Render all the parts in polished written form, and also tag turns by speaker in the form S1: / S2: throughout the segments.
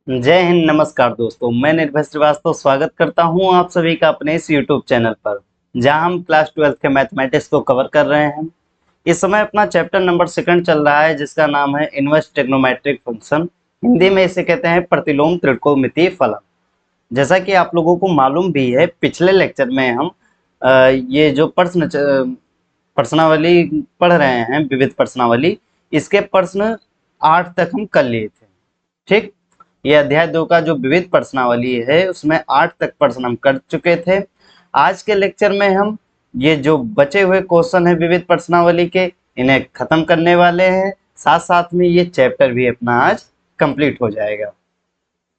S1: जय हिंद। नमस्कार दोस्तों, मैं निर्भय श्रीवास्तव स्वागत करता हूं आप सभी का अपने इस यूट्यूब चैनल पर, जहां हम क्लास 12th के मैथमेटिक्स को कवर कर रहे हैं। इस समय अपना चैप्टर नंबर 2 चल रहा है, जिसका नाम है इनवर्स ट्रिग्नोमेट्रिक फंक्शन। हिंदी में इसे कहते हैं प्रतिलोम त्रिकोणमितीय फलन। जैसा कि आप लोगों को मालूम भी है, पिछले लेक्चर में हम ये जो प्रश्नावली पढ़ रहे हैं, विविध प्रश्नावली, इसके प्रश्न 8 तक हम कर लिए थे। ठीक, ये अध्याय 2 का जो विविध प्रश्नावली है, उसमें 8 तक प्रश्न हम कर चुके थे। आज के लेक्चर में हम ये जो बचे हुए क्वेश्चन है विविध प्रश्नावली के, इन्हें खत्म करने वाले हैं। साथ साथ में ये चैप्टर भी अपना आज कंप्लीट हो जाएगा।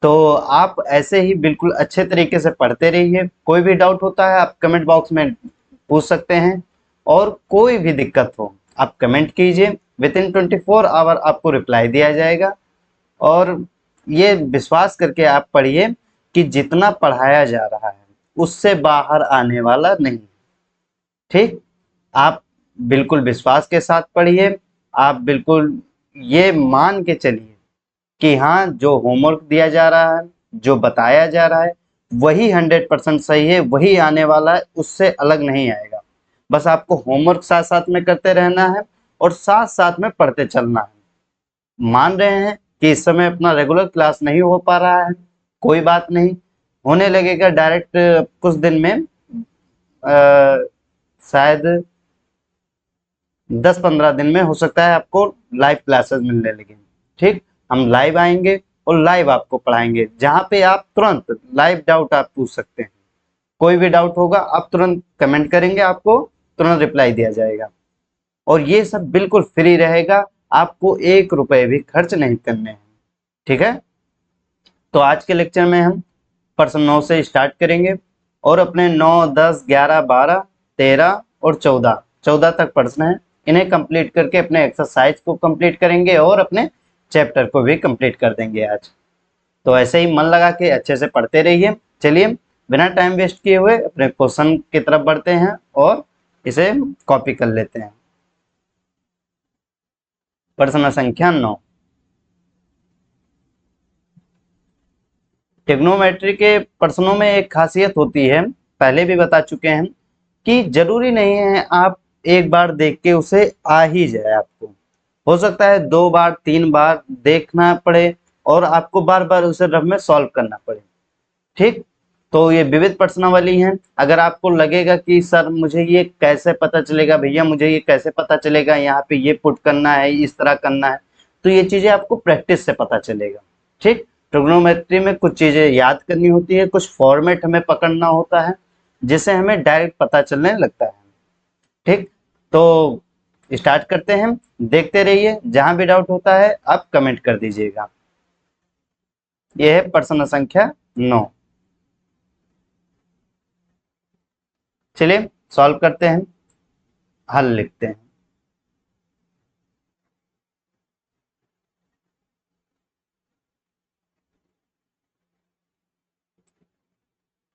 S1: तो आप ऐसे ही बिल्कुल अच्छे तरीके से पढ़ते रहिए। कोई भी डाउट होता है आप कमेंट बॉक्स में पूछ सकते हैं, और कोई भी दिक्कत हो आप कमेंट कीजिए। विद इन 24 आवर आपको रिप्लाई दिया जाएगा। और ये विश्वास करके आप पढ़िए कि जितना पढ़ाया जा रहा है उससे बाहर आने वाला नहीं। ठीक, आप बिल्कुल विश्वास के साथ पढ़िए। आप बिल्कुल ये मान के चलिए कि हाँ, जो होमवर्क दिया जा रहा है, जो बताया जा रहा है, वही 100% सही है, वही आने वाला है, उससे अलग नहीं आएगा। बस आपको होमवर्क साथ साथ में करते रहना है और साथ साथ में पढ़ते चलना है। मान रहे हैं कि इस समय अपना रेगुलर क्लास नहीं हो पा रहा है, कोई बात नहीं, होने लगेगा डायरेक्ट कुछ दिन में। शायद 10-15 दिन में हो सकता है आपको लाइव क्लासेस मिलने लगे। ठीक, हम लाइव आएंगे और लाइव आपको पढ़ाएंगे, जहाँ पे आप तुरंत लाइव डाउट आप पूछ सकते हैं। कोई भी डाउट होगा आप तुरंत कमेंट करेंगे, आपको तुरंत रिप्लाई दिया जाएगा। और ये सब बिल्कुल फ्री रहेगा, आपको 1 रुपए भी खर्च नहीं करने हैं। ठीक है, तो आज के लेक्चर में हम प्रश्न 9 से स्टार्ट करेंगे, और अपने 9, 10, 11, 12, 13 और 14 तक प्रश्न है। इन्हें कंप्लीट करके अपने एक्सरसाइज को कंप्लीट करेंगे और अपने चैप्टर को भी कंप्लीट कर देंगे आज। तो ऐसे ही मन लगा के अच्छे से पढ़ते रहिए। चलिए, बिना टाइम वेस्ट किए हुए अपने क्वेश्चन की तरफ बढ़ते हैं और इसे कॉपी कर लेते हैं। प्रश्न संख्या 9। ट्रिग्नोमेट्री के प्रश्नों में एक खासियत होती है, पहले भी बता चुके हैं, कि जरूरी नहीं है आप एक बार देख के उसे आ ही जाए। आपको हो सकता है 2 बार 3 बार देखना पड़े और आपको बार बार उसे रफ में सॉल्व करना पड़े। ठीक, तो ये विविध प्रश्नावली है। अगर आपको लगेगा कि सर मुझे ये कैसे पता चलेगा, भैया मुझे ये कैसे पता चलेगा, यहाँ पे ये पुट करना है, इस तरह करना है, तो ये चीजें आपको प्रैक्टिस से पता चलेगा। ठीक, ट्रिग्नोमेट्री में कुछ चीजें याद करनी होती है, कुछ फॉर्मेट हमें पकड़ना होता है, जिससे हमें डायरेक्ट पता चलने लगता है। ठीक, तो स्टार्ट करते हैं। देखते रहिए, जहां भी डाउट होता है आप कमेंट कर दीजिएगा। यह है प्रश्न संख्या 9। चलिए सॉल्व करते हैं, हल लिखते हैं।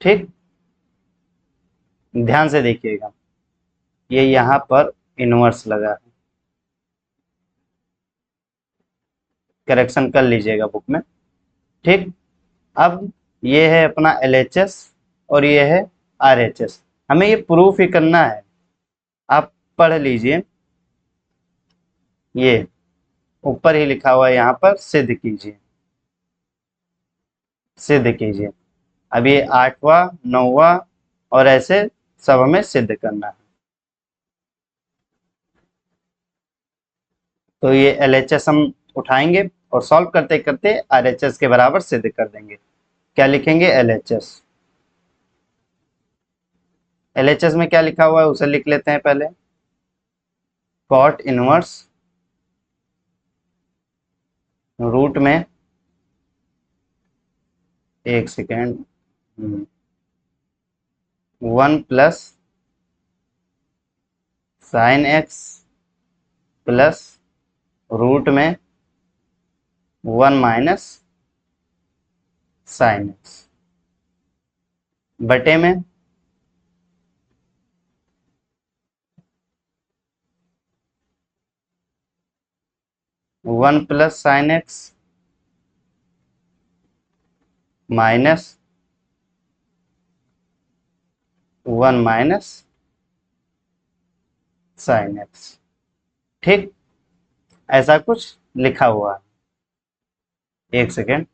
S1: ठीक, ध्यान से देखिएगा, ये यहाँ पर इनवर्स लगा है, करेक्शन कर लीजिएगा बुक में। ठीक, अब ये है अपना LHS और ये है RHS। हमें ये प्रूफ ही करना है। आप पढ़ लीजिए, ये ऊपर ही लिखा हुआ है, यहाँ पर सिद्ध कीजिए, सिद्ध कीजिए। अब ये 8वां 9वां और ऐसे सब हमें सिद्ध करना है। तो ये LHS हम उठाएंगे और सॉल्व करते करते RHS के बराबर सिद्ध कर देंगे। क्या लिखेंगे? LHS। LHS में क्या लिखा हुआ है उसे लिख लेते हैं पहले। कॉट इनवर्स रूट में, एक second, 1 + sine x plus root में 1 - साइन एक्स बटे में 1 + sine x minus 1 minus sine x. ठीक, ऐसा कुछ लिखा हुआ है। एक सेकेंड।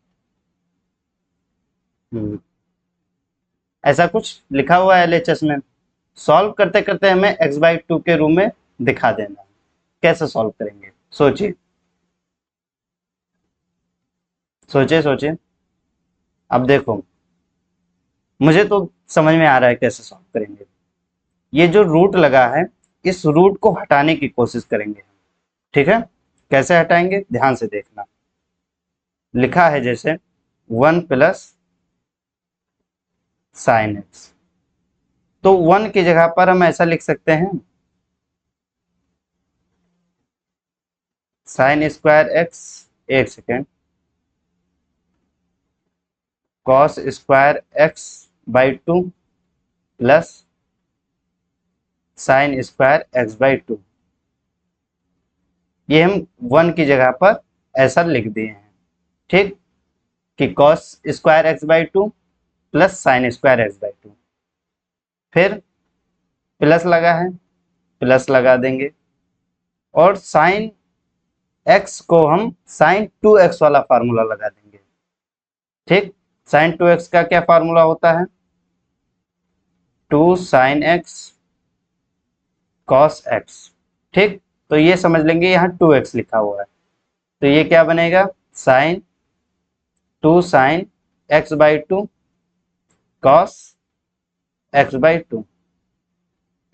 S1: ऐसा कुछ लिखा हुआ है एलएचएस में। सॉल्व करते करते हमें x/2 के रूप में दिखा देना है। कैसे सॉल्व करेंगे, सोचिए सोचिए सोचिए। अब देखो, मुझे तो समझ में आ रहा है कैसे सॉल्व करेंगे। ये जो रूट लगा है, इस रूट को हटाने की कोशिश करेंगे। ठीक है, कैसे हटाएंगे ध्यान से देखना। लिखा है जैसे 1 प्लस साइन एक्स, तो 1 की जगह पर हम ऐसा लिख सकते हैं, साइन स्क्वायर एक्स। एक second. Cos square x by 2 plus sign square x by 2। ये हम 1 की जगह पर ऐसा लिख दिए हैं। ठीक, कि cos square x by 2 plus sign square x by 2। फिर प्लस लगा है, प्लस लगा देंगे, और साइन एक्स को हम साइन 2x वाला फार्मूला लगा देंगे। ठीक, साइन 2x का क्या फार्मूला होता है, 2 साइन एक्स कॉस एक्स। ठीक, तो ये समझ लेंगे यहाँ 2x लिखा हुआ है, तो ये क्या बनेगा, sine 2 sine x by 2 cos x by 2।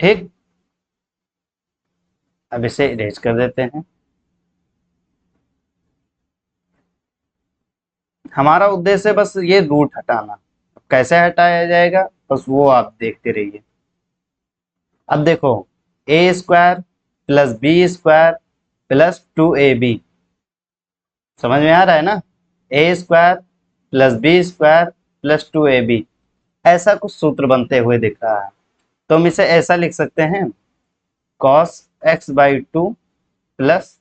S1: ठीक, अब इसे इरेज कर देते हैं। हमारा उद्देश्य बस ये रूट हटाना। कैसे हटाया जाएगा बस वो आप देखते रहिए। अब देखो, a square plus b square plus 2ab, समझ में आ रहा है ना। A square plus b square plus 2ab, ऐसा कुछ सूत्र बनते हुए दिख रहा है। तो हम इसे ऐसा लिख सकते हैं, cos x by 2 plus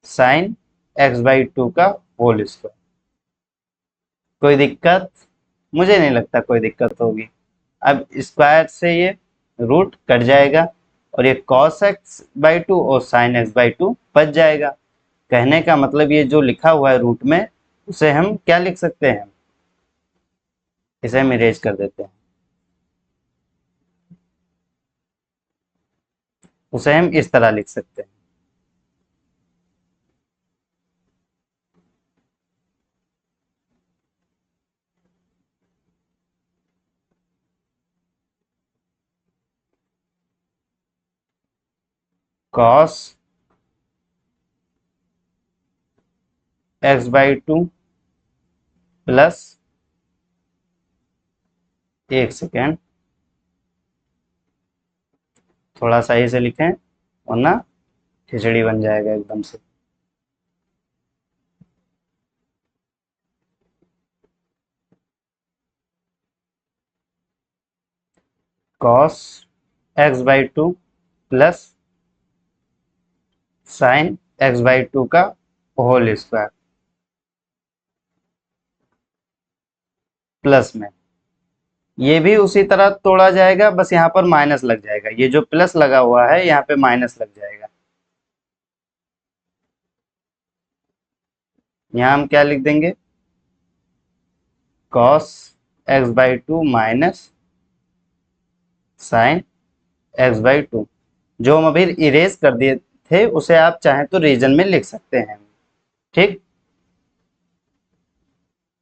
S1: sign x by 2 का होल स्क्वायर। कोई दिक्कत, मुझे नहीं लगता कोई दिक्कत होगी। अब स्क्वायर से ये रूट कट जाएगा, और ये कॉस एक्स बाई 2 और साइन एक्स बाई 2 बच जाएगा। कहने का मतलब ये जो लिखा हुआ है रूट में, उसे हम क्या लिख सकते हैं, इसे हम इरेज कर देते हैं। उसे हम इस तरह लिख सकते हैं, कॉस एक्स बाई 2 प्लस, एक सेकेंड, थोड़ा सही से लिखें वरना खिचड़ी बन जाएगा एकदम से। Cos x by 2 plus sign x by 2 का होल स्क्वायर प्लस में, ये भी उसी तरह तोड़ा जाएगा, बस यहाँ पर माइनस लग जाएगा। ये जो प्लस लगा हुआ है यहाँ पे माइनस लग जाएगा। यहाँ हम क्या लिख देंगे, cos x by 2 minus sine x by 2। जो हम अभी इरेज कर दिए थे उसे आप चाहें तो रीजन में लिख सकते हैं। ठीक,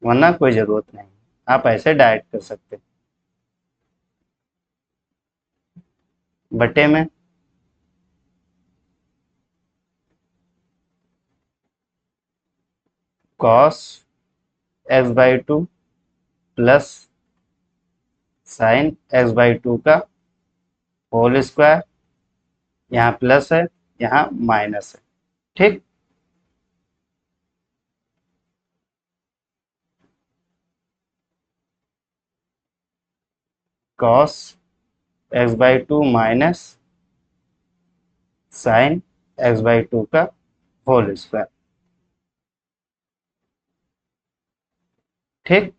S1: वरना कोई जरूरत नहीं, आप ऐसे डायरेक्ट कर सकते हैं। बटे में cos x by 2 plus sign x by 2 का होल स्क्वायर, यहाँ प्लस है यहाँ माइनस है। ठीक, cos x by 2 minus sine x by 2 का होल स्क्वायर। ठीक,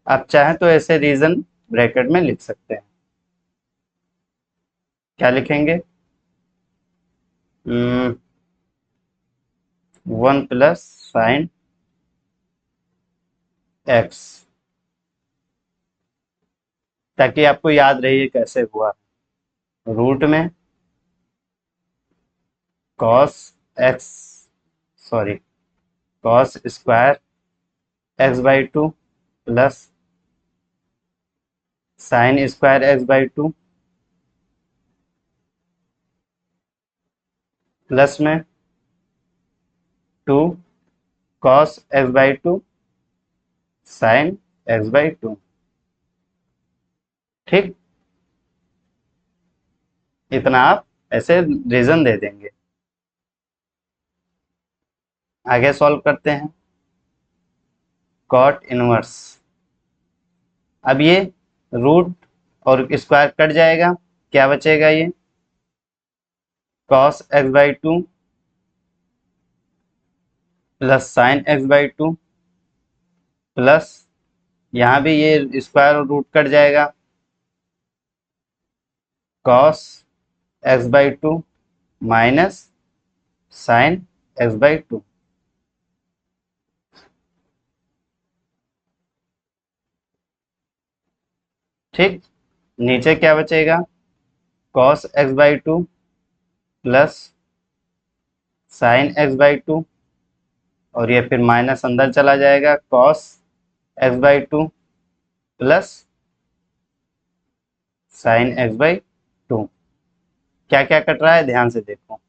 S1: आप चाहें तो ऐसे रीजन ब्रैकेट में लिख सकते हैं। क्या लिखेंगे? 1 + sin x, ताकि आपको याद रहे ये कैसे हुआ। रूट में cos x, sorry, cos square x/2 plus sine square x/2 plus में 2 cos x/2 साइन x/2। ठीक, इतना आप ऐसे रीजन दे देंगे। आगे सॉल्व करते हैं। कॉट इनवर्स, अब ये रूट और स्क्वायर कट जाएगा, क्या बचेगा? ये cos x/2 plus sign x/2 plus, यहाँ भी ये स्क्वायर और रूट कट जाएगा, cos x/2 minus sine x/2। ठीक, नीचे क्या बचेगा? cos x/2 plus sign x/2, और ये फिर माइनस अंदर चला जाएगा, cos x/2 plus sign x/2। क्या क्या कट रहा है ध्यान से देखो,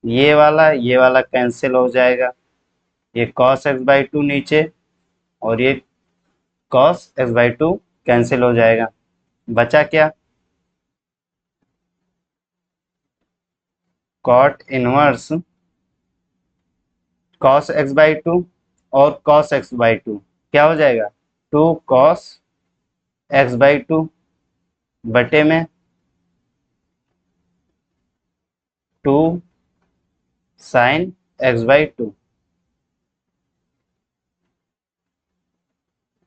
S1: ये वाला कैंसिल हो जाएगा, ये cos x/2 नीचे, और ये cos x/2 कैंसिल हो जाएगा, बचा क्या? cot इनवर्स cos x/2 और cos x/2 क्या हो जाएगा? 2 cos x/2 बटे में 2 sin x/2।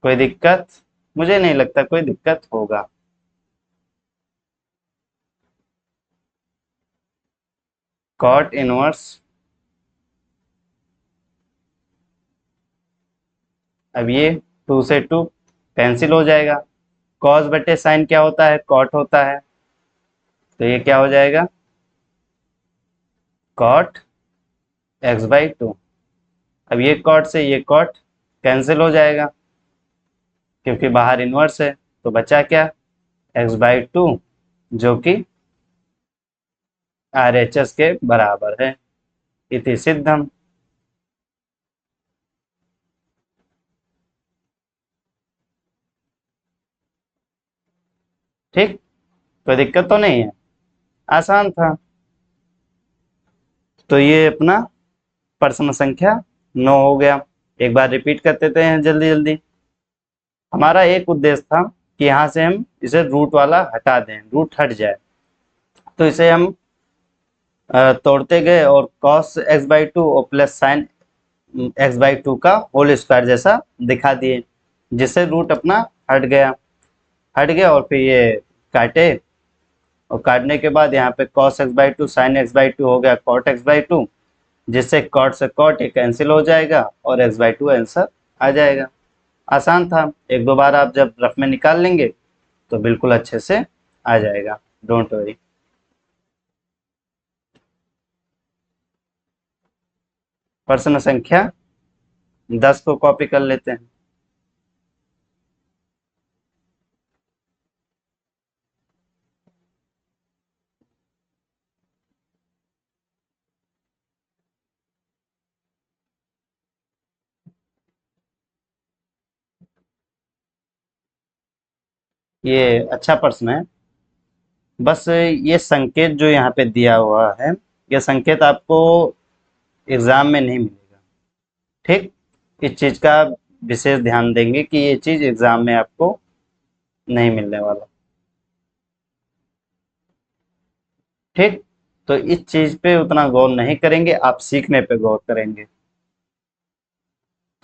S1: कोई दिक्कत? मुझे नहीं लगता कोई दिक्कत होगा। cot इनवर्स, अब ये 2 से 2 कैंसिल हो जाएगा, cos बटे साइन क्या होता है? cot होता है, तो ये क्या हो जाएगा? cot x/2। अब ये cot से ये cot कैंसिल हो जाएगा, क्योंकि बाहर इनवर्स है, तो बचा क्या? x/2, जो कि RHS के बराबर है। इति सिद्धम। ठीक, कोई दिक्कत तो नहीं है, आसान था। तो ये अपना प्रश्न संख्या 9 हो गया। एक बार रिपीट कर देते हैं जल्दी जल्दी। हमारा एक उद्देश्य था कि यहाँ से हम इसे रूट वाला हटा दें, रूट हट जाए, तो इसे हम तोड़ते गए और cos x/2 और प्लस साइन x/2 का होल स्क्वायर जैसा दिखा दिए, जिससे रूट अपना हट गया और फिर ये काटे, और काटने के बाद यहाँ पे cos x/2 sin x/2 हो गया cot x/2, जिससे cot से cot ये कैंसिल हो जाएगा और x/2 आंसर आ जाएगा। आसान था, एक दो बार आप जब रफ में निकाल लेंगे तो बिल्कुल अच्छे से आ जाएगा, डोंट वरी। प्रश्न संख्या 10 को कॉपी कर लेते हैं। ये अच्छा प्रश्न है, बस ये संकेत जो यहाँ पे दिया हुआ है, ये संकेत आपको एग्जाम में नहीं मिलेगा। ठीक, इस चीज का विशेष ध्यान देंगे कि ये चीज एग्जाम में आपको नहीं मिलने वाला। ठीक, तो इस चीज पे उतना गौर नहीं करेंगे, आप सीखने पे गौर करेंगे।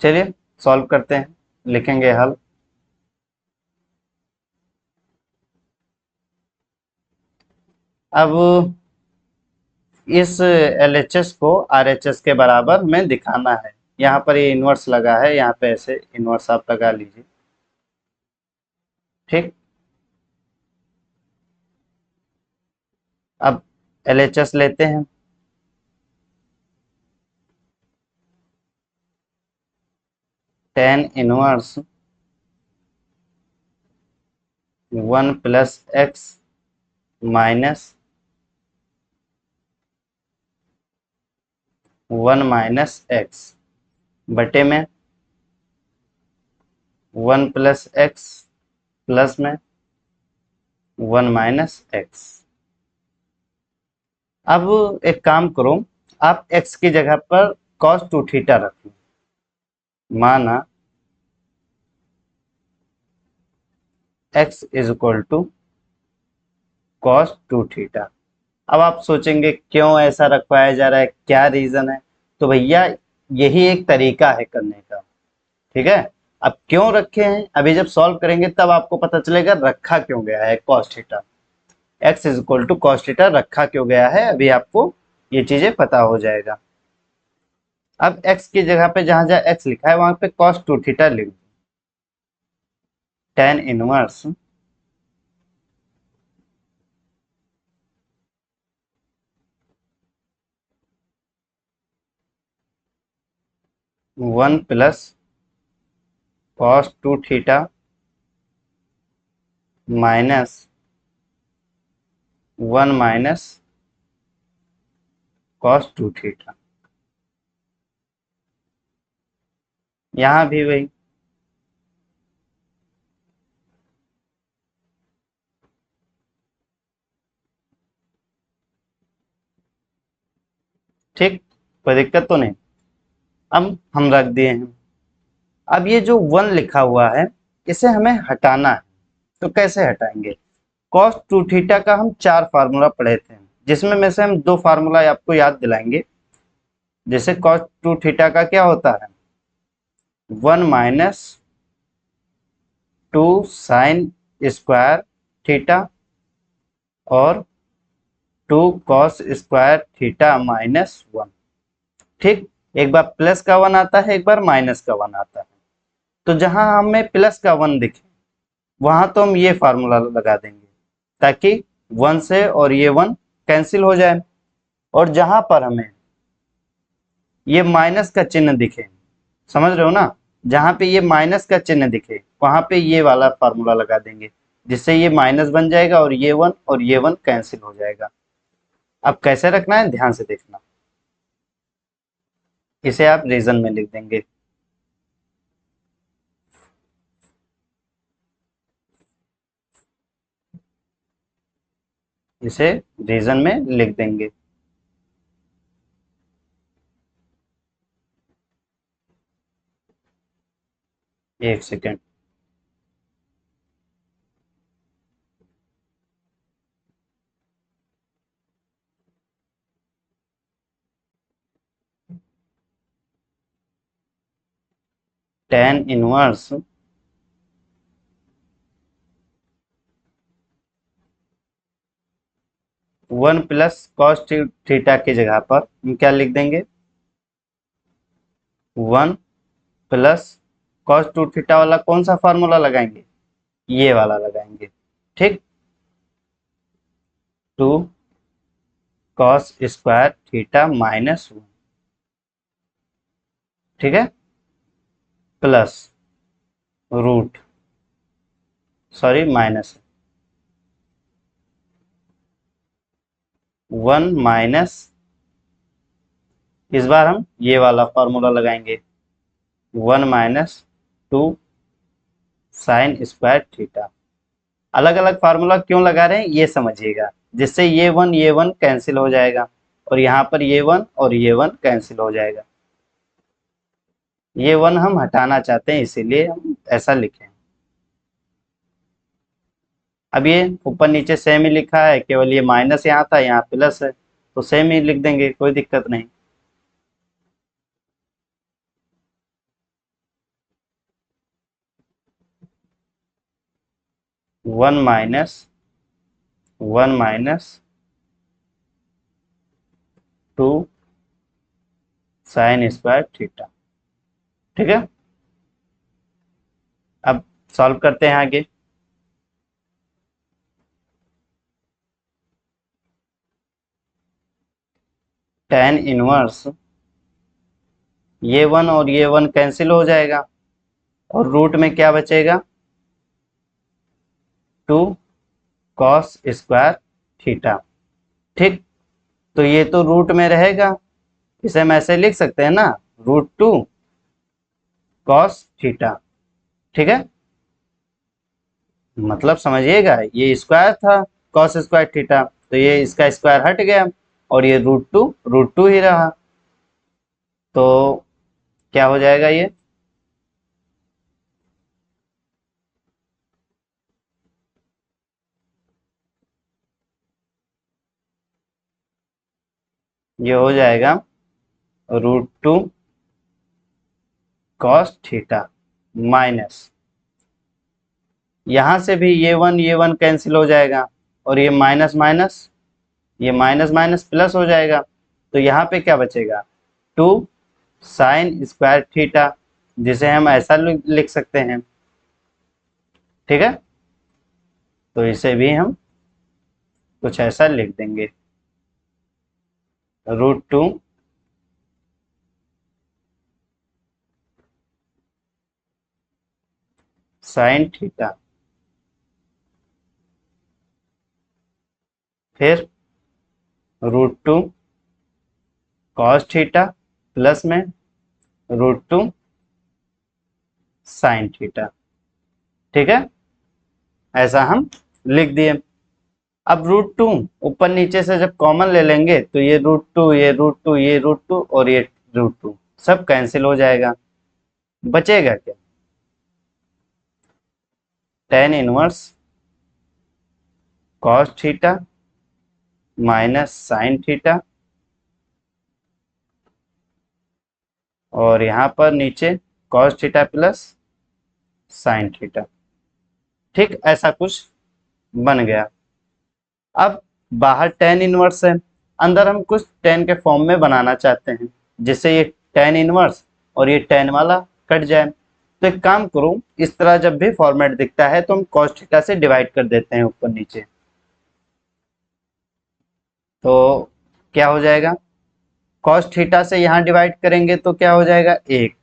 S1: चलिए सॉल्व करते हैं, लिखेंगे हल। अब इस LHS को RHS के बराबर में दिखाना है। यहाँ पर ये इनवर्स लगा है, यहाँ पे ऐसे इनवर्स आप लगा लीजिए। ठीक, अब LHS लेते हैं। tan inverse 1 plus x minus 1 minus x बटे में 1 प्लस एक्स प्लस में 1 माइनस एक्स। अब एक काम करो, आप x की जगह पर cos 2 थीटा रख लो। माना x is equal to cos 2 theta. अब आप सोचेंगे क्यों ऐसा रखवाया जा रहा है, क्या रीजन है? तो भैया यही एक तरीका है करने का, ठीक है। अब क्यों रखे हैं, अभी जब सॉल्व करेंगे तब आपको पता चलेगा रखा क्यों गया है cos theta. x is equal to cos theta रखा क्यों गया है, अभी आपको ये चीजें पता हो जाएगा। अब x की जगह पे जहां जहां x लिखा है वहां पे cos 2 थीटा लिख दो। tan inverse 1 plus cos 2 theta minus 1 minus cos 2 theta. यहां भी वही, ठीक, कोई दिक्कत तो नहीं। अब हम रख दिए हैं। अब ये जो 1 लिखा हुआ है इसे हमें हटाना है, तो कैसे हटाएंगे? cos 2 थीटा का हम 4 फार्मूला पढ़े थे, जिसमें में से हम 2 फार्मूला आपको याद दिलाएंगे। जैसे cos 2 थीटा का क्या होता है, 1 माइनस 2 साइन स्क्वायर थीटा और 2 cos स्क्वायर थीटा माइनस 1। ठीक, एक बार प्लस का 1 आता है, एक बार माइनस का 1 आता है। तो जहां हमें प्लस का 1 दिखे वहां तो हम ये फार्मूला लगा देंगे, ताकि 1 से और ये 1 कैंसिल हो जाए। और जहां पर हमें ये माइनस का चिन्ह दिखे, समझ रहे हो ना, जहां पे ये माइनस का चिन्ह दिखे वहां पे ये वाला फार्मूला लगा देंगे, जिससे ये माइनस बन जाएगा और ये 1 कैंसिल हो जाएगा। अब कैसे रखना है ध्यान से देखना, इसे आप रीजन में लिख देंगे। इसे रीजन में लिख देंगे। एक second, tan inverse 1 plus cos theta की जगह पर हम क्या लिख देंगे, 1 प्लस cos 2 थीटा वाला कौन सा फार्मूला लगाएंगे, ये वाला लगाएंगे। ठीक, 2 cos स्क्वायर थीटा माइनस 1, ठीक है, plus root, sorry minus 1 minus, इस बार हम ये वाला फार्मूला लगाएंगे, 1 माइनस 2 साइन स्क्वायर थीटा। अलग अलग फार्मूला क्यों लगा रहे हैं ये समझिएगा, जिससे ये 1 कैंसिल हो जाएगा और यहाँ पर ये 1 और ये 1 कैंसिल हो जाएगा। ये 1 हम हटाना चाहते हैं इसीलिए हम ऐसा लिखे। अब ये ऊपर नीचे सेम ही लिखा है, केवल ये माइनस यहाँ था, यहाँ प्लस है, तो सेम ही लिख देंगे, कोई दिक्कत नहीं। 1 माइनस 2 साइन स्क्वायर थीटा। ठीक है, अब सॉल्व करते हैं आगे। tan इनवर्स ये 1 और ये 1 कैंसिल हो जाएगा और रूट में क्या बचेगा, 2 कॉस स्क्वायर थीटा। ठीक, तो ये तो रूट में रहेगा, इसे हम ऐसे लिख सकते हैं ना, √2 कॉस थीटा। ठीक है, मतलब समझिएगा, ये स्क्वायर था कॉस स्क्वायर थीटा, तो ये इसका स्क्वायर हट गया और ये √2 ही रहा। तो क्या हो जाएगा, ये हो जाएगा √2 कॉस थीटा माइनस, यहां से भी ये वन कैंसिल हो जाएगा और ये माइनस माइनस, ये माइनस माइनस प्लस हो जाएगा, तो यहाँ पे क्या बचेगा, 2 साइन स्क्वायर थीटा, जिसे हम ऐसा लिख सकते हैं। ठीक है, तो इसे भी हम कुछ ऐसा लिख देंगे, √2 साइन थीटा, फिर √2 कॉस थीटा प्लस में √2 साइन थीटा। ठीक है, ऐसा हम लिख दिए। अब √2 ऊपर नीचे से जब कॉमन ले लेंगे तो ये √2 ये √2 ये √2 और ये √2 सब कैंसिल हो जाएगा, बचेगा क्या, tan inverse cos theta minus sine theta और यहाँ पर नीचे cos theta plus sign theta. ठीक, ऐसा कुछ बन गया। अब बाहर tan इनवर्स है, अंदर हम कुछ tan के फॉर्म में बनाना चाहते हैं, जिससे ये tan इनवर्स और ये tan वाला कट जाए। तो एक काम करो, इस तरह जब भी फॉर्मेट दिखता है तो हम cos थीटा से डिवाइड कर देते हैं ऊपर नीचे, तो क्या हो जाएगा, cos थीटा से यहाँ डिवाइड करेंगे तो क्या हो जाएगा 1,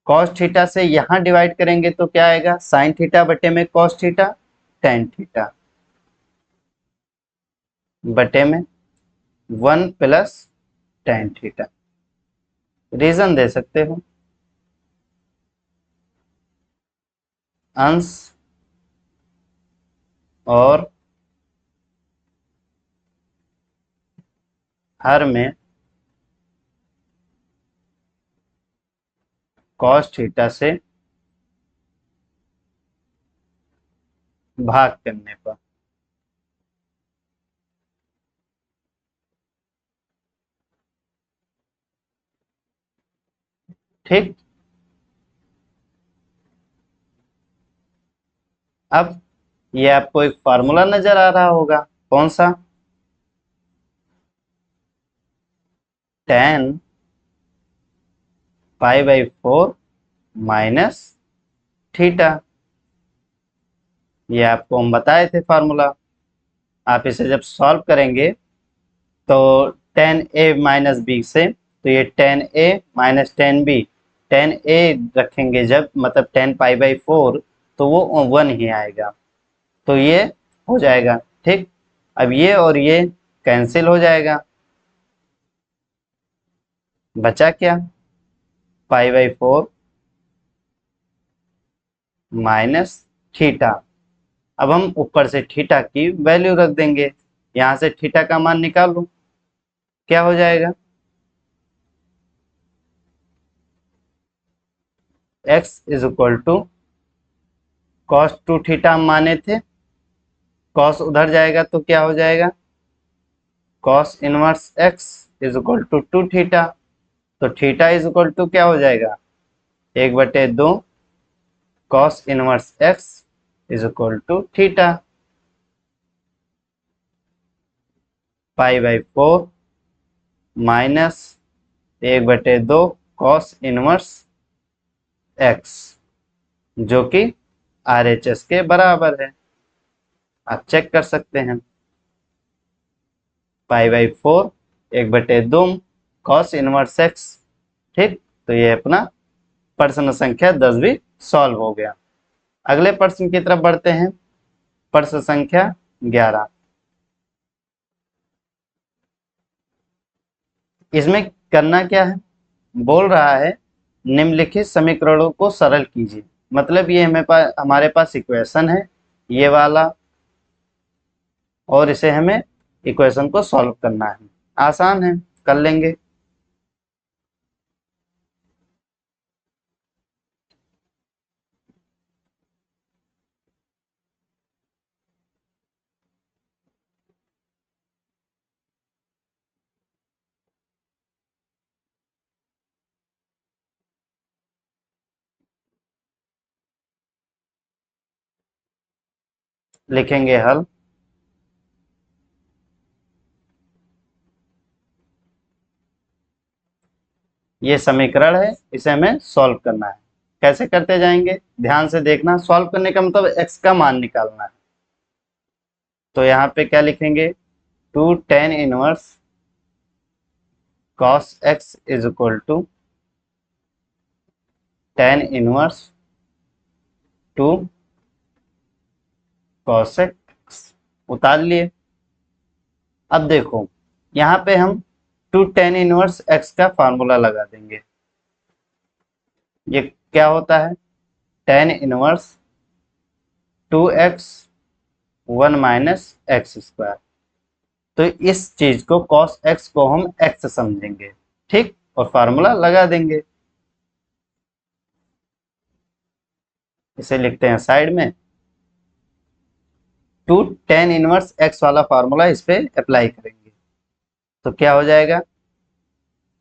S1: cos थीटा से यहाँ डिवाइड करेंगे तो क्या आएगा, sin थीटा बटे में cos थीटा tan थीटा बटे में 1 प्लस tan थीटा। रीजन दे सकते हो, अंश और हर में cos थीटा से भाग करने पर। ठीक, अब ये आपको एक फार्मूला नजर आ रहा होगा, कौन सा, tan π/4 माइनस थीटा, ये आपको हम बताए थे फार्मूला। आप इसे जब सॉल्व करेंगे तो tan a माइनस बी से, तो ये tan a minus tan b, tan a रखेंगे जब, मतलब tan π/4, तो वो 1 ही आएगा, तो ये हो जाएगा। ठीक, अब ये और ये कैंसिल हो जाएगा, बचा क्या, π/4 माइनस थीटा। अब हम ऊपर से थीटा की वैल्यू रख देंगे, यहां से थीटा का मान निकालो, क्या हो जाएगा, x is equal to cos 2 theta हम माने थे, cos उधर जाएगा तो क्या हो जाएगा, cos inverse x is equal to 2 थीटा, तो थीटा इज इक्वल टू क्या हो जाएगा, 1/2 cos inverse x is equal to theta. पाई/4 माइनस 1/2 कॉस इनवर्स एक्स, जो कि RHS के बराबर है। आप चेक कर सकते हैं। पाई/4 1/2 कॉस इनवर्स एक्स। ठीक, तो ये अपना प्रश्न संख्या 10 भी सॉल्व हो गया। अगले प्रश्न की तरफ बढ़ते हैं। प्रश्न संख्या 11। इसमें करना क्या है, बोल रहा है निम्नलिखित समीकरणों को सरल कीजिए। मतलब ये हमारे पास इक्वेशन है ये वाला, और इसे हमें इक्वेशन को सॉल्व करना है। आसान है, कर लेंगे। लिखेंगे हल। ये समीकरण है, इसे हमें सॉल्व करना है। कैसे करते जाएंगे, ध्यान से देखना। सॉल्व करने का मतलब x का मान निकालना है। तो यहाँ पे क्या लिखेंगे, 2 tan inverse cos x is equal to tan inverse 2 cos x उतार लिए। अब देखो यहाँ पे हम 2 tan इनवर्स x का फार्मूला लगा देंगे। ये क्या होता है, tan inverse 2x 1 minus x square. तो इस चीज को cos x को हम x समझेंगे। ठीक, और फार्मूला लगा देंगे। इसे लिखते हैं साइड में। 2 tan इनवर्स x वाला फार्मूला इस पे अप्लाई करेंगे तो क्या हो जाएगा,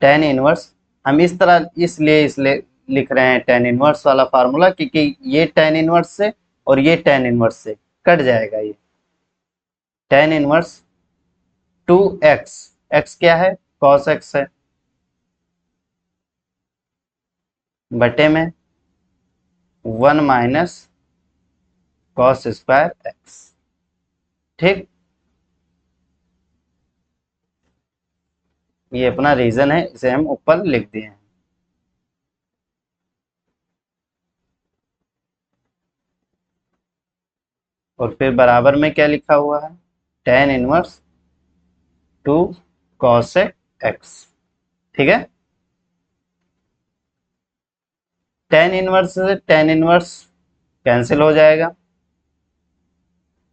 S1: tan इनवर्स। हम इस तरह इसलिए लिख रहे हैं tan इनवर्स वाला फार्मूला, क्योंकि ये tan इनवर्स से और ये tan इनवर्स से कट जाएगा। ये tan इनवर्स 2x, x क्या है, cos x है, बटे में 1 माइनस कॉस स्क्वायर एक्स। ठीक, ये अपना रीजन है, इसे हम ऊपर लिख दिए हैं। और फिर बराबर में क्या लिखा हुआ है, tan इनवर्स 2 cosec x। ठीक है, tan इनवर्स से tan इनवर्स कैंसिल हो जाएगा।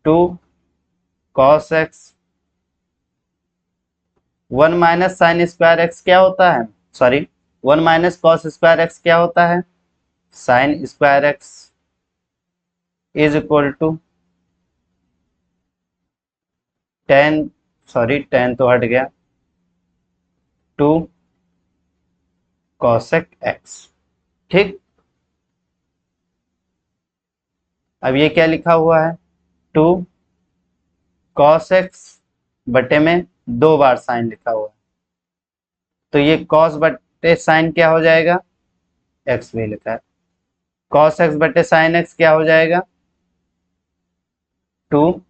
S1: 2 cos x 1 minus sine square x क्या होता है, sorry 1 minus cos square x क्या होता है, sine square x is equal to tan, sorry tan तो हट गया, 2 cosec x। ठीक, अब ये क्या लिखा हुआ है, 2 cos x बटे में 2 बार साइन लिखा हुआ है। तो ये cos बटे साइन क्या हो जाएगा, x भी लिखा है। cos x बटे साइन x क्या हो जाएगा, 2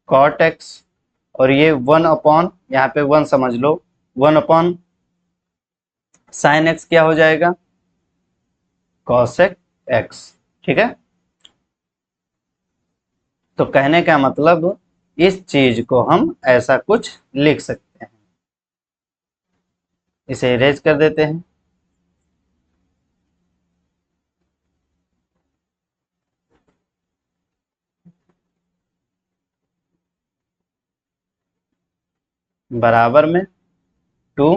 S1: cot x, और ये 1 अपॉन, यहाँ पे 1 समझ लो, 1 अपॉन साइन x क्या हो जाएगा, cosec x। ठीक है, तो कहने का मतलब इस चीज को हम ऐसा कुछ लिख सकते हैं। इसे इरेज कर देते हैं। बराबर में 2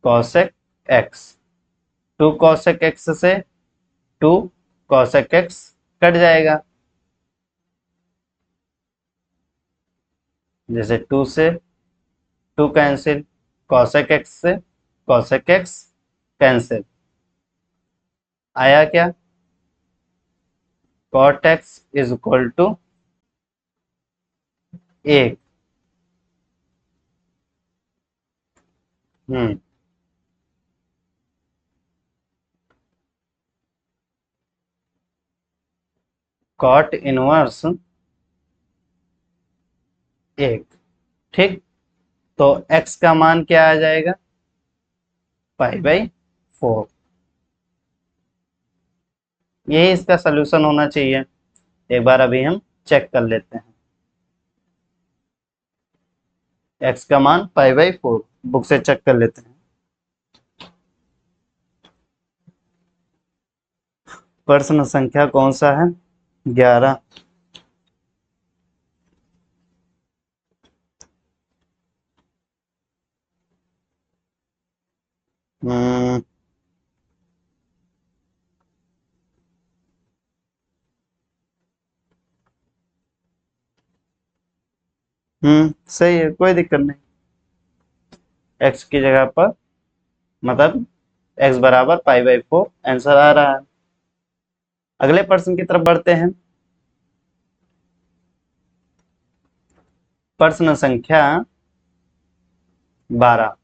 S1: cosec x, 2 cosec x से 2 cosec x कट जाएगा। जैसे 2 से 2 कैंसिल, cosec x से cosec x कैंसिल। आया क्या, cot x is equal to 1। Hmm cot inverse 1। ठीक, तो x का मान क्या आ जाएगा, π/4। यही इसका सलूशन होना चाहिए। एक बार अभी हम चेक कर लेते हैं। x का मान π/4, बुक से चेक कर लेते हैं। प्रश्न संख्या कौन सा है, 11। हम्म सही है, कोई दिक्कत नहीं। x की जगह पर मतलब x बराबर π/4 आंसर आ रहा है। अगले प्रश्न की तरफ बढ़ते हैं। प्रश्न संख्या 12।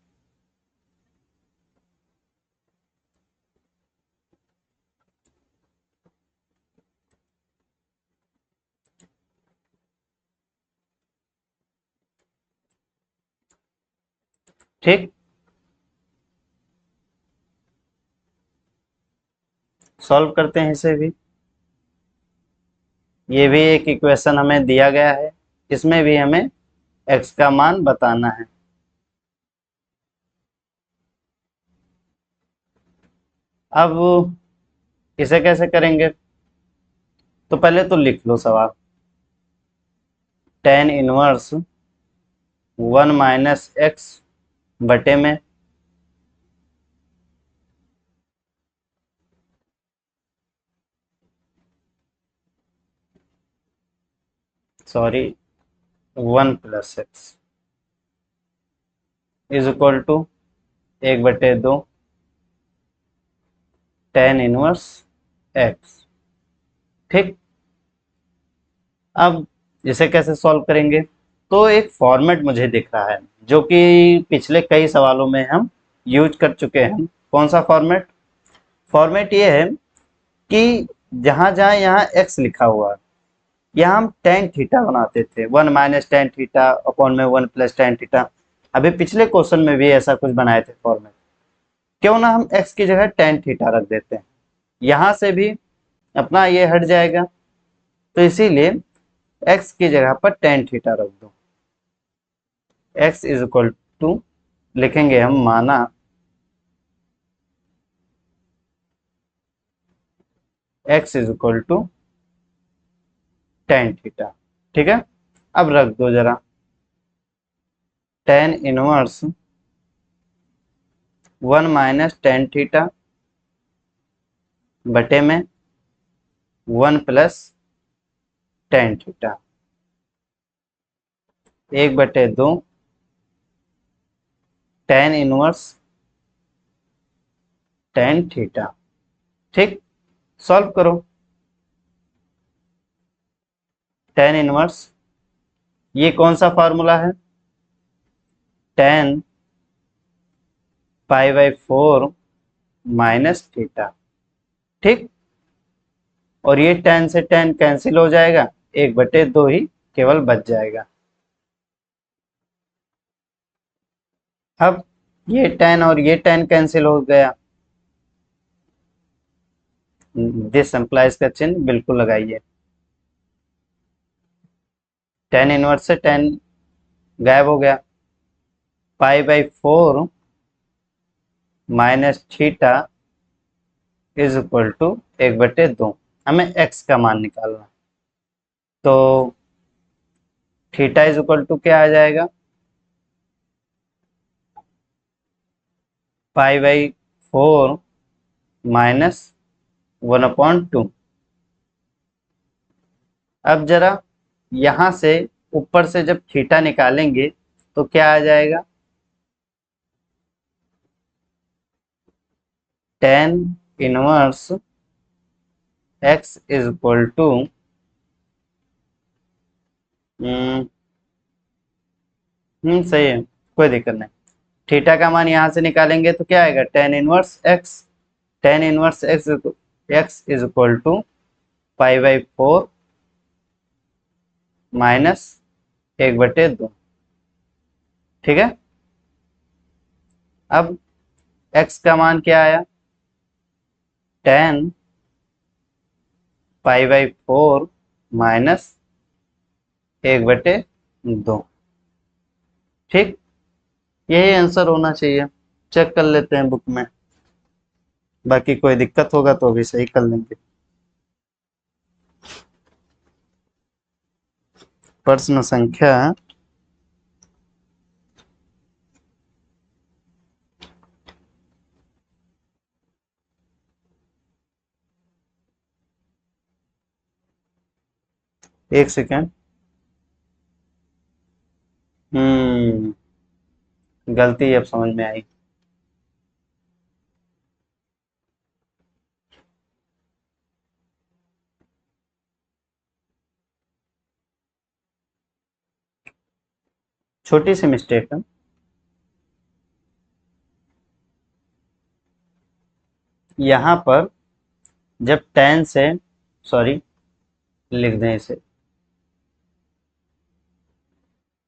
S1: ठीक, सॉल्व करते हैं इसे भी। ये भी एक इक्वेशन हमें दिया गया है, इसमें भी हमें x का मान बताना है। अब इसे कैसे करेंगे, तो पहले तो लिख लो सवाल। tan इनवर्स 1 माइनस एक्स बटे में sorry 1 plus x is equal to 1/2 tan inverse x. ठीक, अब इसे कैसे सॉल्व करेंगे, तो एक फॉर्मेट मुझे दिख रहा है जो कि पिछले कई सवालों में हम यूज कर चुके हैं। कौन सा फॉर्मेट, फॉर्मेट ये है कि जहां जहां यहाँ x लिखा हुआ है, यहाँ हम tan थीटा बनाते थे, 1 माइनस tan थीटा अपॉन में 1 प्लस tan थीटा। अभी पिछले क्वेश्चन में भी ऐसा कुछ बनाए थे फॉर्मेट। क्यों ना हम x की जगह tan थीटा रख देते हैं, यहाँ से भी अपना ये हट जाएगा। तो इसीलिए x की जगह पर tan थीटा रख दो। x इज इक्वल टू लिखेंगे हम, माना x is equal to tan theta. ठीक है, अब रख दो जरा, tan inverse 1 minus tan theta बटे में 1 plus tan theta 1/2 tan inverse tan theta. ठीक, सॉल्व करो। tan इनवर्स, ये कौन सा फॉर्मूला है, tan π/4 माइनस थीटा। ठीक, और ये tan से tan कैंसिल हो जाएगा, 1/2 ही केवल बच जाएगा। अब ये tan और ये tan कैंसिल हो गया, दिस एम्प्लाइज का चिन्ह बिल्कुल लगाइए। tan इनवर्स से tan गायब हो गया, π/4 minus theta is equal to 1/2। हमें x का मान निकालना, तो थीटा इज इक्वल टू क्या आ जाएगा, π/4 माइनस 1/2। अब जरा यहां से ऊपर से जब थीटा निकालेंगे तो क्या आ जाएगा, tan inverse x is equal to सही है, कोई दिक्कत नहीं। थीटा का मान यहां से निकालेंगे तो क्या आएगा, tan inverse x. Tan inverse x x is equal to pi by four minus 1/2। ठीक है, अब x का मान क्या आया, tan pi by four minus 1/2। ठीक, यही आंसर होना चाहिए। चेक कर लेते हैं बुक में, बाकी कोई दिक्कत होगा तो भी सही कर लेंगे। प्रश्न संख्या 1 सेकेंड। गलती अब समझ में आई। छोटी सी मिस्टेक है। यहाँ पर जब टेन से, सॉरी लिख दें इसे,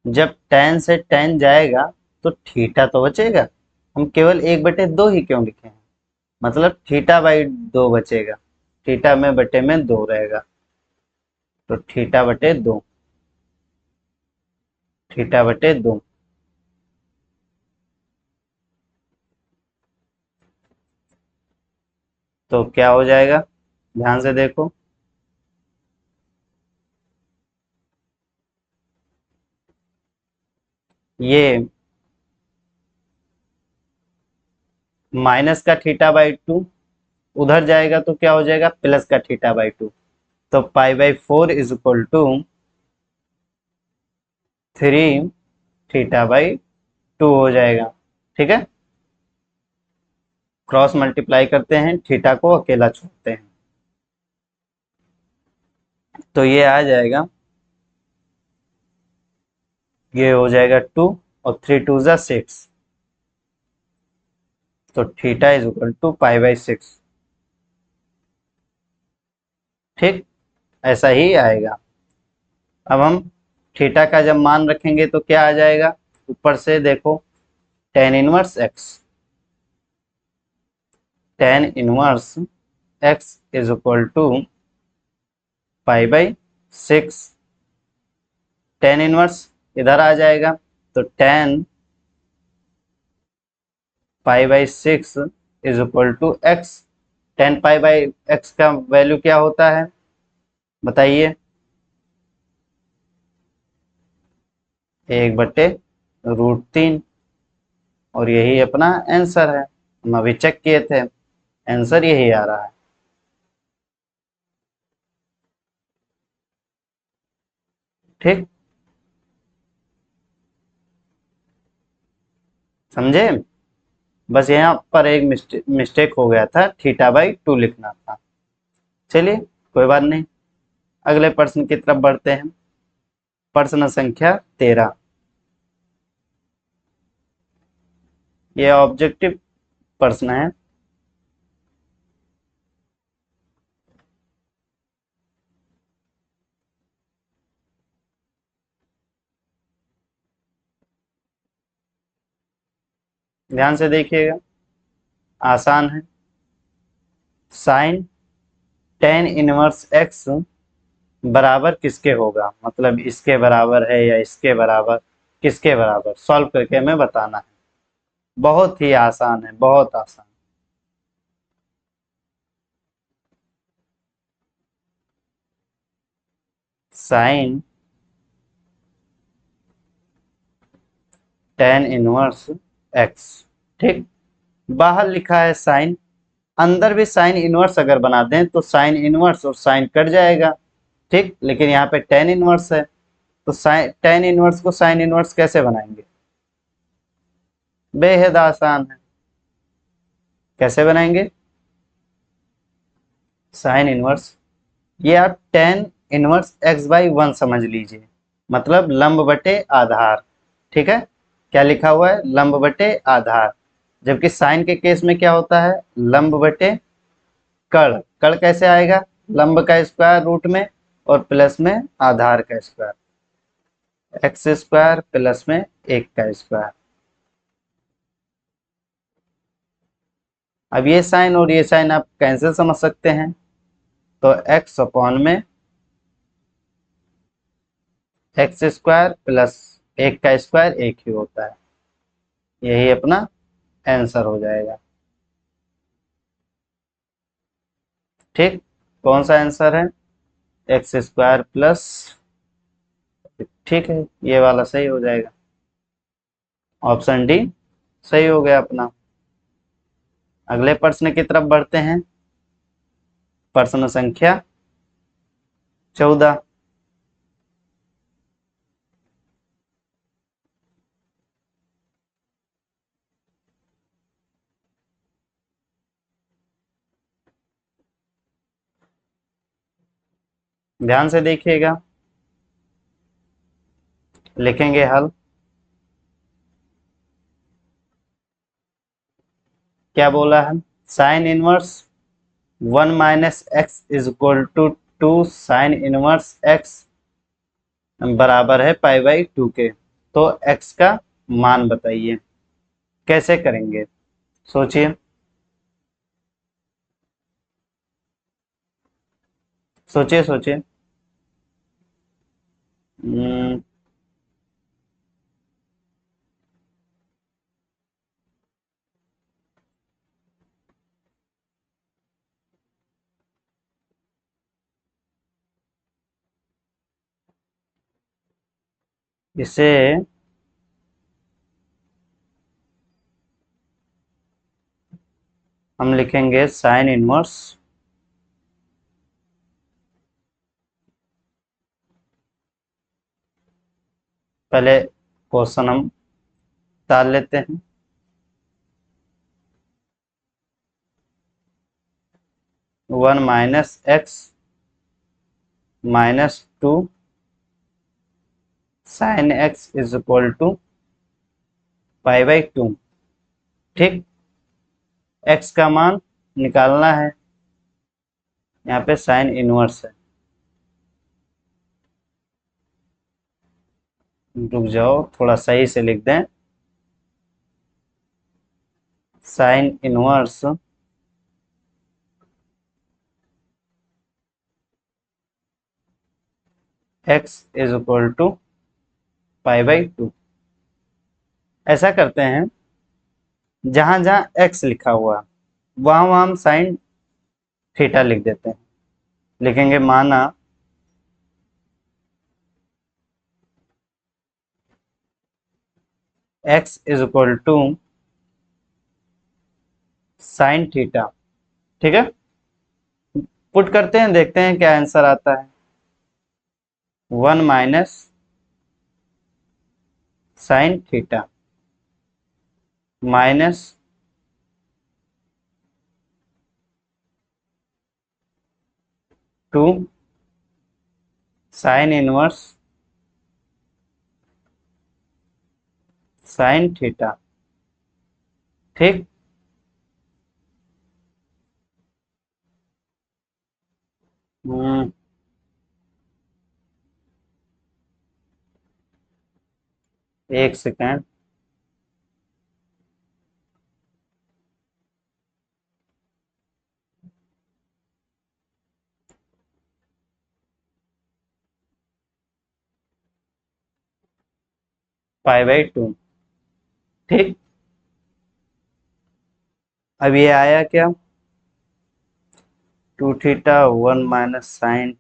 S1: जब टेन से टेन जाएगा तो थीटा तो बचेगा। हम केवल 1/2 ही क्यों लिखे हैं, मतलब थीटा बाई 2 बचेगा। थीटा में बटे में 2 रहेगा, तो थीटा बटे 2, थीटा बटे 2। तो क्या हो जाएगा, ध्यान से देखो, ये माइनस का थीटा बाई 2 उधर जाएगा तो क्या हो जाएगा, प्लस का थीटा बाई 2। तो pi by 4 is equal to 3 theta by 2 हो जाएगा। ठीक है, क्रॉस मल्टीप्लाई करते हैं, थीटा को अकेला छोड़ते हैं, तो ये आ जाएगा, ये हो जाएगा 2 और 3 2 जा 6, तो theta is equal to pi by 6। ठीक, ऐसा ही आएगा। अब हम थीटा का जब मान रखेंगे तो क्या आ जाएगा, ऊपर से देखो, tan inverse x, tan inverse x is equal to pi by 6। Tan inverse इधर आ जाएगा, तो tan pi by 6 is equal to x. Tan pi by x का वैल्यू क्या होता है बताइए, 1/√3। और यही अपना आंसर है, हम अभी चेक किए थे, आंसर यही आ रहा है। ठीक, समझे, बस यहाँ पर एक मिस्टेक हो गया था, थीटा बाई 2 लिखना था। चलिए कोई बात नहीं, अगले प्रश्न की तरफ बढ़ते हैं। प्रश्न संख्या 13, ये ऑब्जेक्टिव प्रश्न है। ध्यान से देखिएगा, आसान है। साइन टेन इनवर्स एक्स बराबर किसके होगा, मतलब इसके बराबर है या इसके बराबर, किसके बराबर, सॉल्व करके हमें बताना है। बहुत ही आसान है, बहुत आसान। साइन टेन इनवर्स एक्स, ठीक, बाहर लिखा है साइन, अंदर भी साइन इनवर्स अगर बना दें तो साइन इनवर्स और साइन कट जाएगा। ठीक, लेकिन यहाँ पे टेन इनवर्स है, तो साइन टेन इनवर्स को साइन इनवर्स कैसे बनाएंगे, बेहद आसान है। कैसे बनाएंगे, साइन इनवर्स ये आप ten inverse x by one समझ लीजिए, मतलब लंब बटे आधार। ठीक है, क्या लिखा हुआ है, लंब बटे आधार। जबकि साइन के केस में क्या होता है, लंब बटे कर्ण। कर्ण कैसे आएगा, लंब का स्क्वायर रूट में और प्लस में आधार का स्क्वायर, एक्स स्क्वायर प्लस में एक का स्क्वायर। अब ये साइन और ये साइन आप कैंसिल समझ सकते हैं, तो एक्स अपॉन में एक्स स्क्वायर प्लस एक का स्क्वायर एक ही होता है। यही अपना आंसर हो जाएगा। ठीक, कौन सा आंसर है, एक्स स्क्वायर प्लस, ठीक है, ये वाला सही हो जाएगा। ऑप्शन डी सही हो गया अपना। अगले प्रश्न की तरफ बढ़ते हैं। प्रश्न संख्या 14। ध्यान से देखिएगा, लिखेंगे हल। क्या बोला है, sine inverse 1 - x is equal to 2 sine inverse x बराबर है π/2 के। तो x का मान बताइए, कैसे करेंगे, सोचिए, सोचिए सोचिए। हम्म, इसे हम लिखेंगे साइन इनवर्स पहले क्वेश्चन हम डाल लेते हैं। 1 - x - 2 sine x is equal to π/2। ठीक, x का मान निकालना है, यहाँ पे साइन इनवर्स है। रुक जाओ, थोड़ा सही से लिख दें, sine inverse x is equal to π/2। ऐसा करते हैं, जहां जहां x लिखा हुआ वहां वहां हम साइन थीटा लिख देते हैं। लिखेंगे माना x is equal to sine theta. ठीक है, पुट करते हैं, देखते हैं क्या आंसर आता है। 1 - sine theta minus 2 sine inverse sine theta. ठीक, हम्म, एक सेकेंड, π/2। ठीक, अब ये आया क्या, 2 थीटा 1 - साइन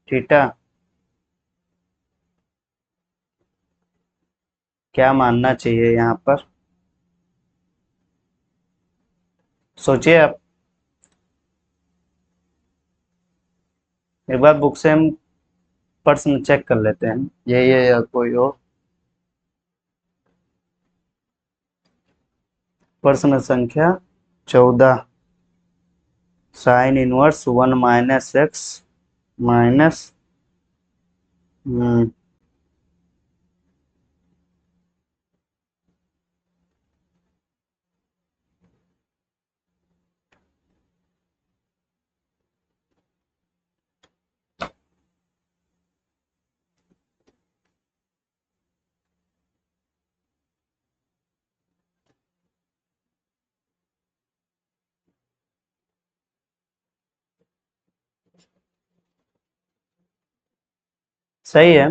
S1: थीटा। क्या मानना चाहिए यहाँ पर, सोचिए आप। एक बार बुक से हम प्रश्न चेक कर लेते हैं, ये या कोई और। प्रश्न संख्या 14, साइन इनवर्स 1 - x माइनस सही है।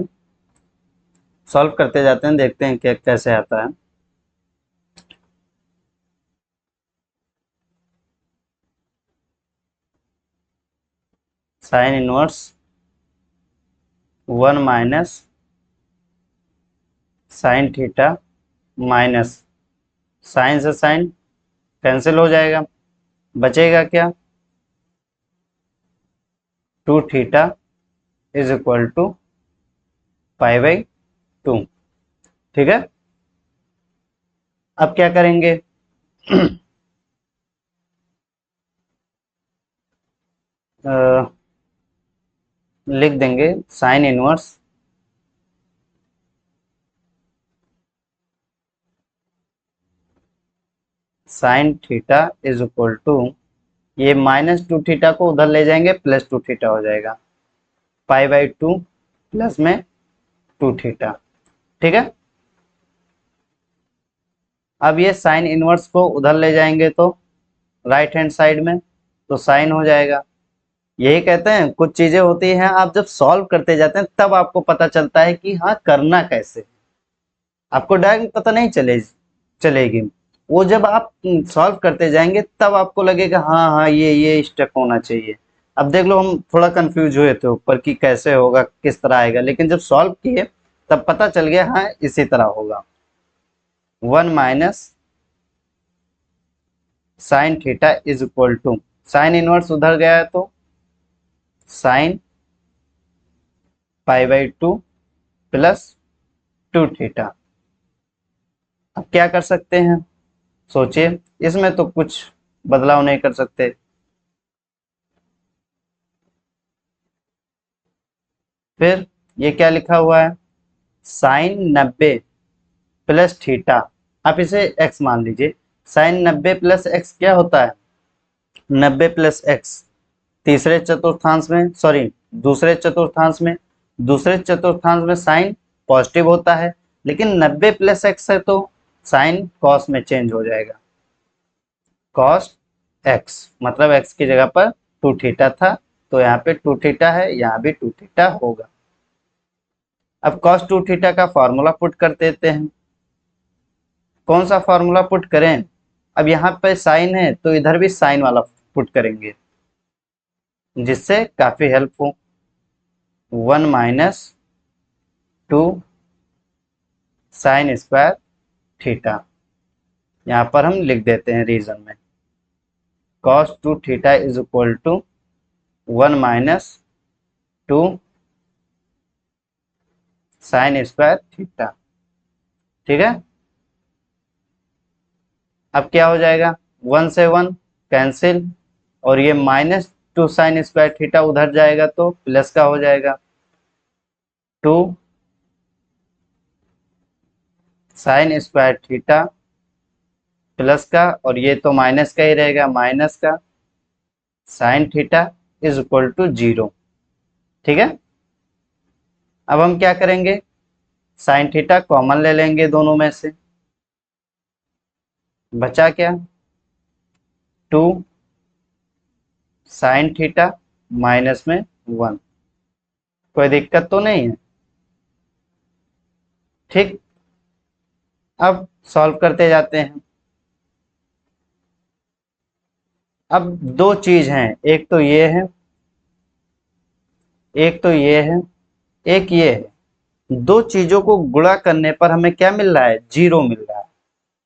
S1: सॉल्व करते जाते हैं, देखते हैं क्या कैसे आता है। Sine inverse 1 - sine theta minus sine से साइन कैंसिल हो जाएगा, बचेगा क्या, 2 थीटा इज इक्वल टू π/2। ठीक है। अब क्या करेंगे? लिख देंगे sine inverse sine theta is equal to, ये -2 थीटा को उधर ले जाएंगे, +2 थीटा हो जाएगा, π/2 प्लस में 2 थीटा। ठीक है। अब ये साइन इनवर्स को उधर ले जाएंगे तो राइट हैंड साइड में, तो साइन हो जाएगा। यही कहते हैं कुछ चीजें होती हैं, आप जब सॉल्व करते जाते हैं तब आपको पता चलता है कि हाँ करना कैसे। आपको डायरेक्ट पता नहीं चलेगी। वो जब आप सॉल्व करते जाएंगे तब आपको लगेगा हाँ हाँ ये स्टेप होना चाहिए। अब देख लो, हम थोड़ा कंफ्यूज हुए थे ऊपर कि कैसे होगा, किस तरह आएगा, लेकिन जब सॉल्व किए तब पता चल गया हाँ इसी तरह होगा। 1 - sine theta is equal to, sine inverse उधर गया है तो साइन π/2 प्लस 2 थीटा। अब क्या कर सकते हैं, सोचिए। इसमें तो कुछ बदलाव नहीं कर सकते। फिर ये क्या लिखा हुआ है, साइन 90 प्लस थीटा, आप इसे x मान लीजिए। साइन 90 प्लस x क्या होता है, 90 प्लस x तीसरे चतुर्थांश में, सॉरी दूसरे चतुर्थांश में, दूसरे चतुर्थांश में साइन पॉजिटिव होता है, लेकिन 90 प्लस x है तो साइन कॉस में चेंज हो जाएगा, कॉस x, मतलब x की जगह पर 2 थीटा था तो यहाँ पे 2 थीटा है, यहाँ भी 2 थीटा होगा। अब cos 2 थीटा का फॉर्मूला पुट कर देते हैं। कौन सा फॉर्मूला पुट करें? अब यहाँ पे साइन है तो इधर भी साइन वाला पुट करेंगे, जिससे काफी हेल्प हो। 1 - 2 साइन स्क्वायर थीटा, यहाँ पर हम लिख देते हैं रीजन में, cos 2 theta is equal to 1 - 2 sine square theta. ठीक है। अब क्या हो जाएगा, 1 से 1 कैंसिल, और ये -2 साइन स्क्वायर थीटा उधर जाएगा तो प्लस का हो जाएगा, 2 साइन स्क्वायर थीटा प्लस का, और ये तो माइनस का ही रहेगा, माइनस का sine theta is equal to 0। ठीक है। अब हम क्या करेंगे, साइन थीटा कॉमन ले लेंगे दोनों में से, बचा क्या, 2 साइन थीटा माइनस में 1। कोई दिक्कत तो नहीं है? ठीक। अब सॉल्व करते जाते हैं। अब दो चीज हैं, एक तो ये है, एक तो ये है, एक ये है। दो चीजों को गुणा करने पर हमें क्या मिल रहा है, 0 मिल रहा है।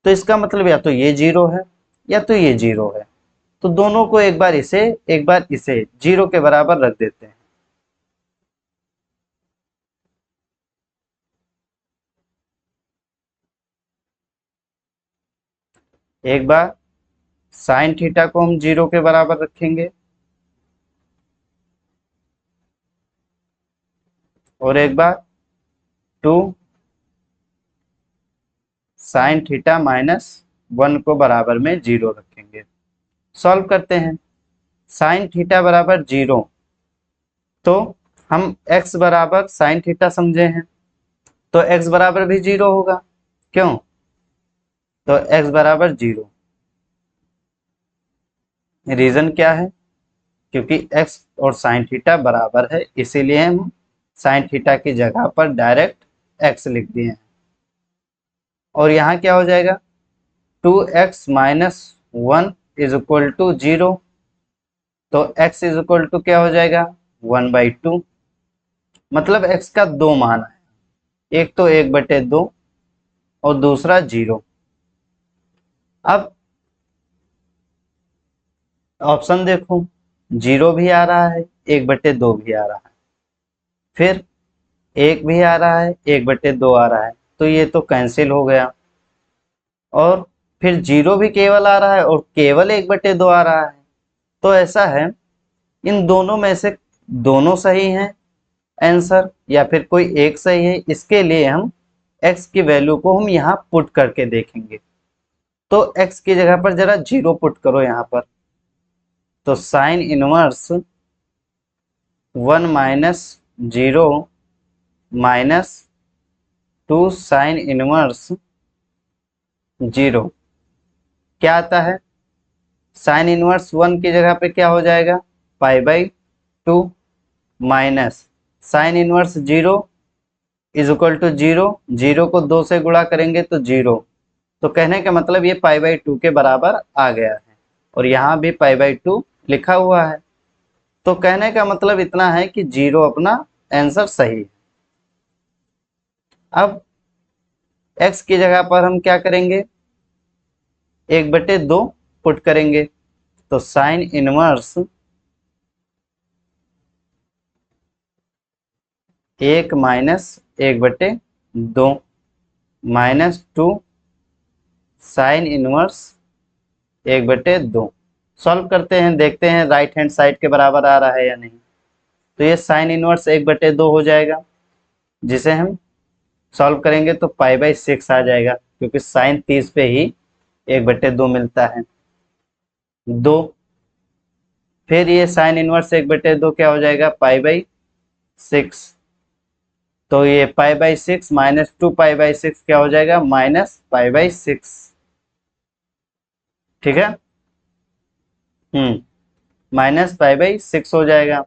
S1: तो इसका मतलब या तो ये 0 है या तो ये 0 है। तो दोनों को एक बार इसे एक बार इसे 0 के बराबर रख देते हैं। एक बार साइन थीटा को हम 0 के बराबर रखेंगे, और एक बार 2 साइन थीटा माइनस 1 को बराबर में 0 रखेंगे। सॉल्व करते हैं। साइन थीटा बराबर 0, तो हम x बराबर साइन थीटा समझे हैं, तो x बराबर भी 0 होगा। क्यों? तो x बराबर 0। रीजन क्या है? क्योंकि x और साइन थीटा बराबर है, इसीलिए हम साइन थीटा की जगह पर डायरेक्ट x लिख दिए हैं। और यहाँ क्या हो जाएगा? 2x minus 1 is equal to 0, तो x इज इक्वल टू क्या हो जाएगा? 1/2। मतलब x का दो मान है, एक तो 1/2 और दूसरा 0। अब ऑप्शन देखो, 0 भी आ रहा है, 1/2 भी आ रहा है, फिर 1 भी आ रहा है, 1/2 आ रहा है, तो ये तो कैंसिल हो गया। और फिर 0 भी केवल आ रहा है और केवल 1/2 आ रहा है, तो ऐसा है इन दोनों में से दोनों सही हैं आंसर, या फिर कोई एक सही है। इसके लिए हम x की वैल्यू को हम यहाँ पुट करके देखेंगे। तो x की जगह पर जरा 0 पुट करो यहाँ पर, तो sign inverse 1 minus 0 minus 2 sine inverse 0 क्या आता है? साइन इनवर्स 1 की जगह पे क्या हो जाएगा? π/2 minus sine inverse 0 is equal to 0, 0 को 2 से गुणा करेंगे तो 0। तो कहने का मतलब ये π/2 के बराबर आ गया है, और यहाँ भी π/2 लिखा हुआ है। तो कहने का मतलब इतना है कि 0 अपना आंसर सही है। अब x की जगह पर हम क्या करेंगे? 1/2 पुट करेंगे, तो sign inverse 1 minus 1/2 minus 2 sine inverse 1/2। Solve करते हैं, देखते हैं राइट हैंड साइड के बराबर आ रहा है या नहीं। तो ये साइन इनवर्स 1/2 हो जाएगा, जिसे हम सॉल्व करेंगे तो π/6 आ जाएगा, क्योंकि साइन 30 पे ही 1/2 मिलता है। 2, फिर ये साइन इनवर्स 1/2 क्या हो जाएगा? π/6। तो ये π/6 माइनस 2π/6 क्या हो जाएगा? -π/6। ठीक है, -π/6 हो जाएगा।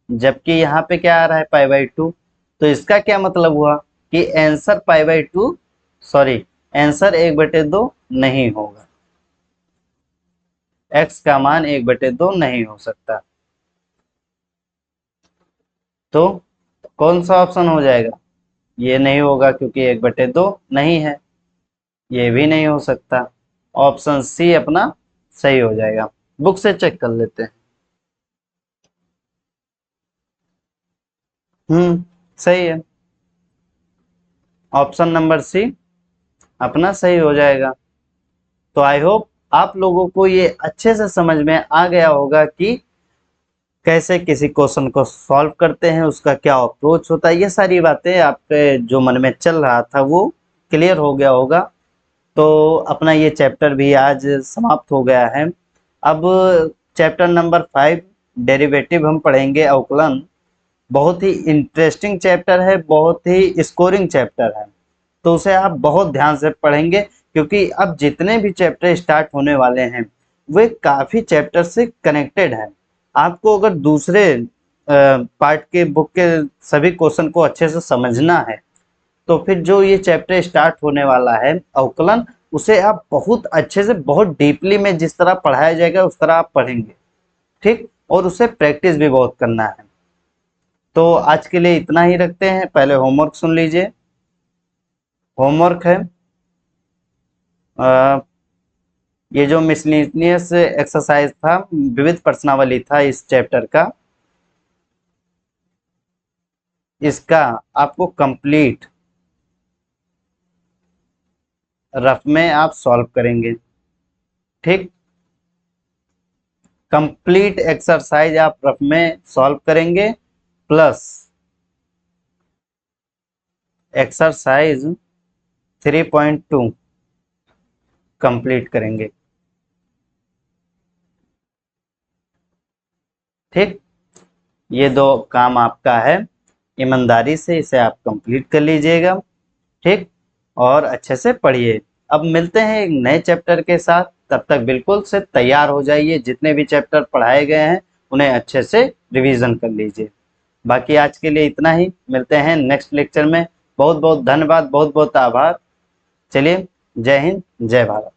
S1: जबकि यहाँ पे क्या आ रहा है? π/2। तो इसका क्या मतलब हुआ कि आंसर π/2, सॉरी, आंसर 1/2 नहीं होगा, x का मान 1/2 नहीं हो सकता। तो कौन सा ऑप्शन हो जाएगा? ये नहीं होगा, क्योंकि 1/2 नहीं है। ये भी नहीं हो सकता। ऑप्शन सी अपना सही हो जाएगा। बुक से चेक कर लेते हैं। सही है, ऑप्शन नंबर सी अपना सही हो जाएगा। तो आई होप आप लोगों को ये अच्छे से समझ में आ गया होगा कि कैसे किसी क्वेश्चन को सॉल्व करते हैं, उसका क्या अप्रोच होता है। ये सारी बातें आपके जो मन में चल रहा था वो क्लियर हो गया होगा। तो अपना ये चैप्टर भी आज समाप्त हो गया है। अब चैप्टर नंबर 5 डेरिवेटिव हम पढ़ेंगे, अवकलन। बहुत ही इंटरेस्टिंग चैप्टर है, बहुत ही स्कोरिंग चैप्टर है, तो उसे आप बहुत ध्यान से पढ़ेंगे, क्योंकि अब जितने भी चैप्टर स्टार्ट होने वाले हैं वे काफ़ी चैप्टर से कनेक्टेड हैं। आपको अगर दूसरे पार्ट के बुक के सभी क्वेश्चन को अच्छे से समझना है, तो फिर जो ये चैप्टर स्टार्ट होने वाला है अवकलन, उसे आप बहुत अच्छे से, बहुत डीपली में जिस तरह पढ़ाया जाएगा उस तरह आप पढ़ेंगे। ठीक, और उसे प्रैक्टिस भी बहुत करना है। तो आज के लिए इतना ही रखते हैं। पहले होमवर्क सुन लीजिए। होमवर्क है ये जो मिसलेनियस एक्सरसाइज था, विविध प्रश्नावली था इस चैप्टर का, इसका आपको कंप्लीट रफ में आप सॉल्व करेंगे। ठीक, कंप्लीट एक्सरसाइज आप रफ में सॉल्व करेंगे, प्लस एक्सरसाइज 3.2 कंप्लीट करेंगे। ठीक, ये 2 काम आपका है, ईमानदारी से इसे आप कंप्लीट कर लीजिएगा। ठीक, और अच्छे से पढ़िए। अब मिलते हैं एक नए चैप्टर के साथ, तब तक बिल्कुल से तैयार हो जाइए। जितने भी चैप्टर पढ़ाए गए हैं उन्हें अच्छे से रिवीजन कर लीजिए। बाकी आज के लिए इतना ही, मिलते हैं नेक्स्ट लेक्चर में। बहुत बहुत धन्यवाद, बहुत बहुत आभार। चलिए, जय हिंद, जय भारत।